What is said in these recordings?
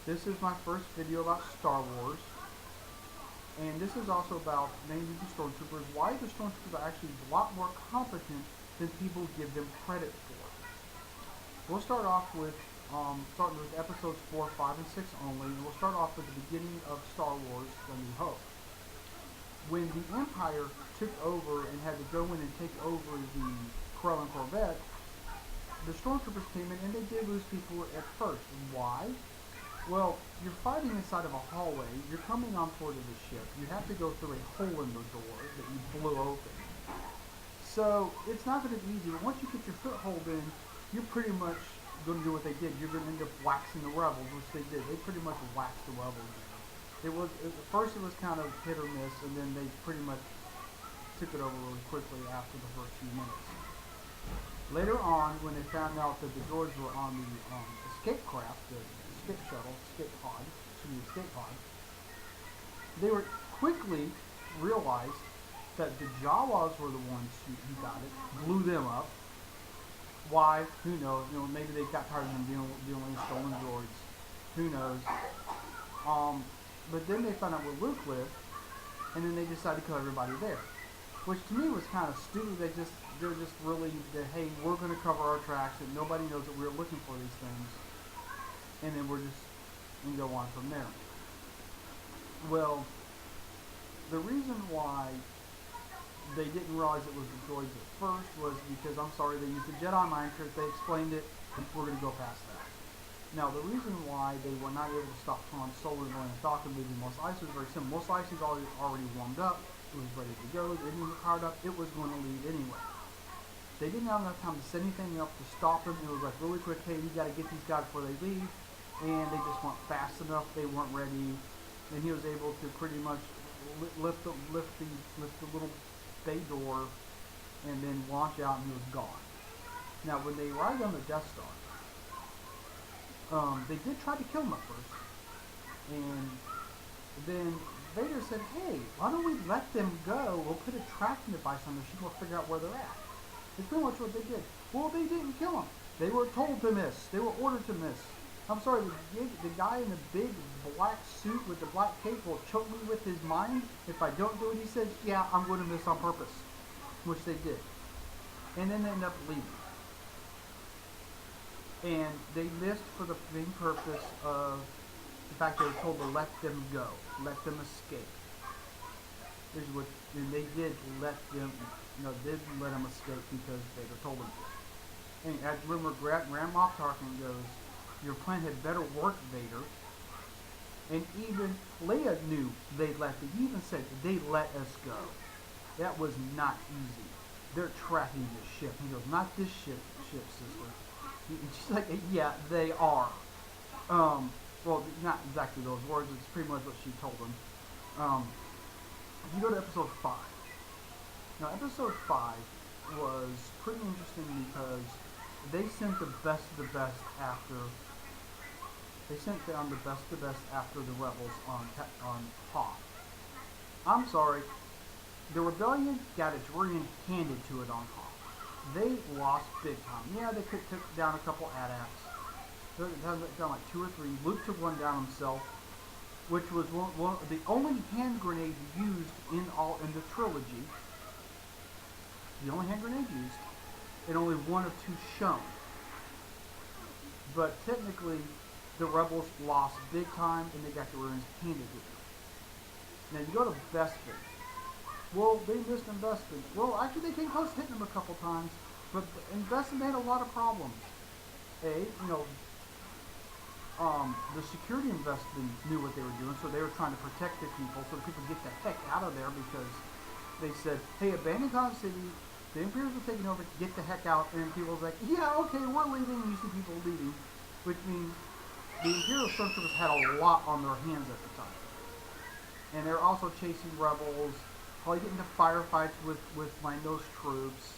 This is my first video about Star Wars, and this is also about mainly the Stormtroopers. Why the Stormtroopers are actually a lot more competent than people give them credit for. We'll start off with starting with episodes 4, 5, and 6 only, and we'll start off with the beginning of Star Wars: A New Hope. When the Empire took over and had to go in and take over the Krellin Corvette, the Stormtroopers came in and they did lose people at first. Why? Well, you're fighting inside of a hallway, you're coming on board of the ship, you have to go through a hole in the door that you blew open. So, it's not going to be easy, but once you get your foothold in, you're pretty much going to do what they did. You're going to end up waxing the rebels, which they did. They pretty much waxed the rebels. At first it was kind of hit or miss, and then they pretty much took it over really quickly after the first few minutes. Later on, when they found out that the droids were on the escape craft, the escape pod, they were quickly realized that the Jawas were the ones who got it, blew them up. Why? Who knows? Maybe they got tired of them dealing with stolen droids. Who knows? But then they found out where Luke lived, and then they decided to kill everybody there. Which to me was kind of stupid. They're just really, hey, we're going to cover our tracks, and nobody knows that we're looking for these things. And then we're just going to go on from there. Well, the reason why they didn't realize it was the droids at first was because, I'm sorry, they used the Jedi mind trick. They explained it, and we're going to go past that. Now, the reason why they were not able to stop Han Solo and going to Falcon moving Mos Eisley was very simple. Mos Eisley was already warmed up. It was ready to go. They didn't get powered up. It was going to leave anyway. They didn't have enough time to set anything up to stop them. It was like really quick, hey, you got to get these guys before they leave. And they just weren't fast enough. They weren't ready. And he was able to pretty much lift the little bay door and then launch out, and he was gone. Now, when they arrived on the Death Star, they did try to kill him at first. And then Vader said, hey, why don't we let them go? We'll put a tracking device on the ship. We'll figure out where they're at. It's pretty much what they did. Well, they didn't kill him. They were told to miss. They were ordered to miss. I'm sorry, the guy in the big black suit with the black cape will choke me with his mind. If I don't do what he says, yeah, I'm going to miss on purpose. Which they did. And then they ended up leaving. And they missed for the main purpose of the fact they were told to let them go. Let them escape. And they did let them, didn't let them escape because they were told them to. And I remember Grand Moff Tarkin goes, your plan had better work, Vader. And even Leia knew they left it. He even said, they let us go. That was not easy. They're tracking the ship. He goes, not this ship, sister. She's like, yeah, they are. Well, not exactly those words. It's pretty much what she told them. If you go to episode 5. Now, episode 5 was pretty interesting because they sent the best of the best after. They sent down the best of the best after the rebels on Hoth. I'm sorry. The rebellion got its rear end handed to it on Hoth. They lost big time. Yeah, they took down a couple AT-ATs. Took down like 2 or 3. Luke took one down himself, which was the only hand grenade used in the trilogy. The only hand grenade used, and only 1 of 2 shown. But technically, the rebels lost big time, and they got the rear ends handed to them. Now you go to Bespin. Well, they missed in Bespin. Well, actually, they came close to hitting them a couple times, but in Bespin they had a lot of problems. The security in Bespin knew what they were doing, so they were trying to protect the people, so the people get the heck out of there because they said, hey, abandon Con City, the Imperials are taking over, get the heck out, and people was like, yeah, okay, we're leaving, and you see people leaving, which means the Imperial Stormtroopers had a lot on their hands at the time. And they were also chasing rebels, probably getting into firefights with Lando's troops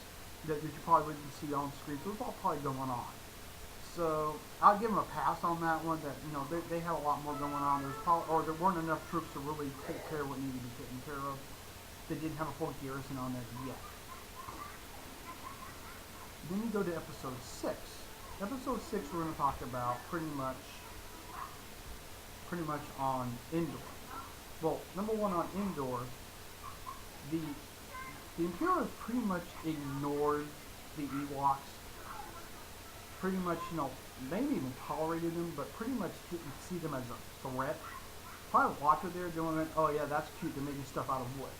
that you probably wouldn't see on screen, so it was all probably going on. So I'll give them a pass on that one. That they had a lot more going on. There weren't enough troops to really take care of what needed to be taken care of. They didn't have a full garrison on there yet. Then you go to episode 6. Episode 6 we're going to talk about pretty much pretty much on indoor. Well, number one on indoor, the the Imperials pretty much ignored the Ewoks. Pretty much, maybe even tolerated them, but pretty much didn't see them as a threat. Probably walked through there doing, oh yeah, that's cute, they're making stuff out of wood.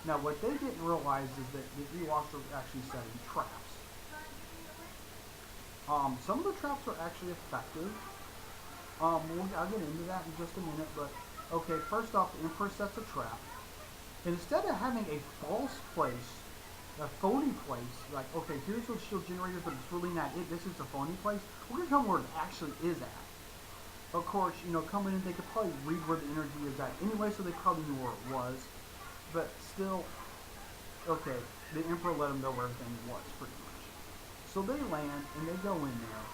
Now, what they didn't realize is that the Ewoks were actually setting traps. Some of the traps are actually effective. I'll get into that in just a minute, but okay, first off, the Emperor sets a trap. Instead of having a false place, a phony place, like, okay, here's a shield generator, but it's really not it, this is a phony place, we're going to tell them where it actually is at. Of course, coming in, they could probably read where the energy is at anyway, so they probably knew where it was. But still, okay, the Emperor let them know where everything was, pretty much. So they land, and they go in there,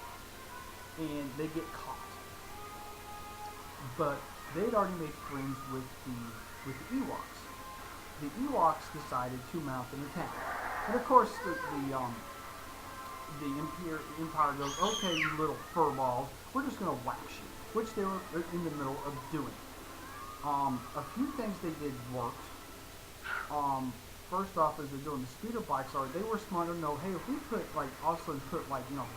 and they get caught. But they'd already made friends with the Ewoks. The Ewoks decided to mount an attack. And of course, the Empire goes, okay, you little furballs, we're just going to wax you, which they were in the middle of doing. A few things they did worked. First off, as they're doing the speeder bikes they were smart to know, hey, if we put,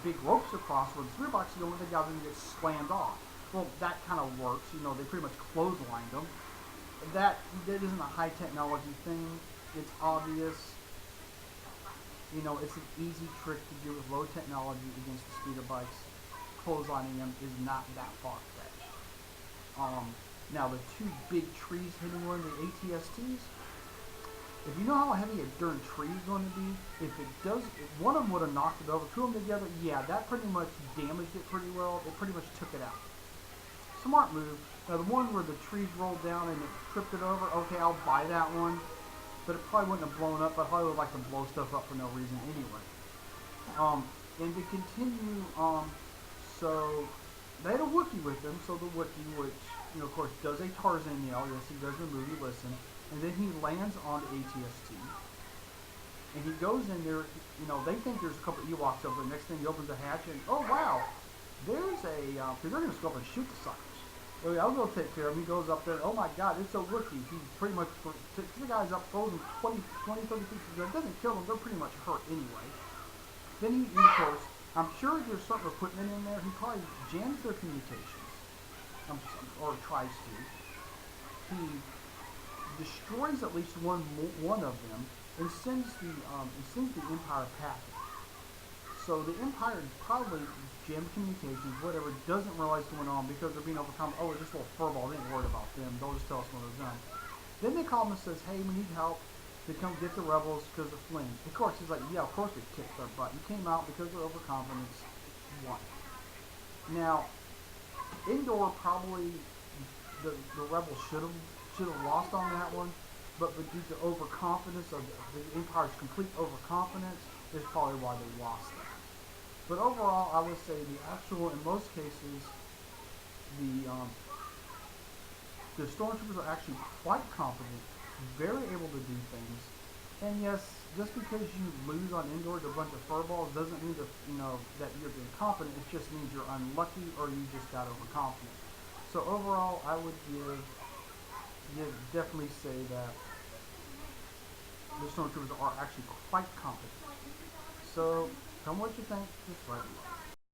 big ropes across where the speeder bikes go, the guys are going to get slammed off. Well, that kind of works. They pretty much clotheslined them. That isn't a high technology thing. It's obvious. It's an easy trick to do with low technology against the speeder bikes. Clotheslining them is not that far-fetched. Now, the two big trees hitting one of the ATSTs, if you know how heavy a darn tree is going to be, if one of them would have knocked it over, two of them together, yeah, that pretty much damaged it pretty well. It pretty much took it out. Smart move. Now, the one where the trees rolled down and it tripped it over, okay, I'll buy that one. But it probably wouldn't have blown up. I probably would like to blow stuff up for no reason anyway. And to continue, so they had a Wookiee with them. So the Wookiee, which, of course, does a Tarzan yell. Yes, he does in the movie, listen. And then he lands on the ATST. And he goes in there, they think there's a couple Ewoks over there. Next thing he opens the hatch and, oh, wow, there's because they're going to go up and shoot the suckers. So I'll go take care of him. He goes up there, oh my god, it's a Wookiee. He pretty much takes the guys up, throws them 20, 30 feet. It doesn't kill them, they're pretty much hurt anyway. Then of course, I'm sure there's certain equipment in there. He probably jams their communications, or tries to. He destroys at least one of them and sends the Empire packing. So the Empire probably jammed communications, whatever, doesn't realize what's going on because they're being overcome. Oh, it's just a little furball. They ain't worried about them. They'll just tell us when they're done. Then they call him and says, hey, we need help. They come get the rebels because of Flynn. Of course, he's like, yeah, of course we kicked their butt. You came out because of overconfidence. Won. Now, indoor probably the rebels should have lost on that one, but due to overconfidence of the Empire's complete overconfidence is probably why they lost that. But overall, I would say in most cases, the Stormtroopers are actually quite competent, very able to do things. And yes, just because you lose on indoor to a bunch of furballs doesn't mean that that you're incompetent. It just means you're unlucky or you just got overconfident. So overall, I would definitely say that the Stormtroopers are actually quite competent. So, tell me what you think. Just write below.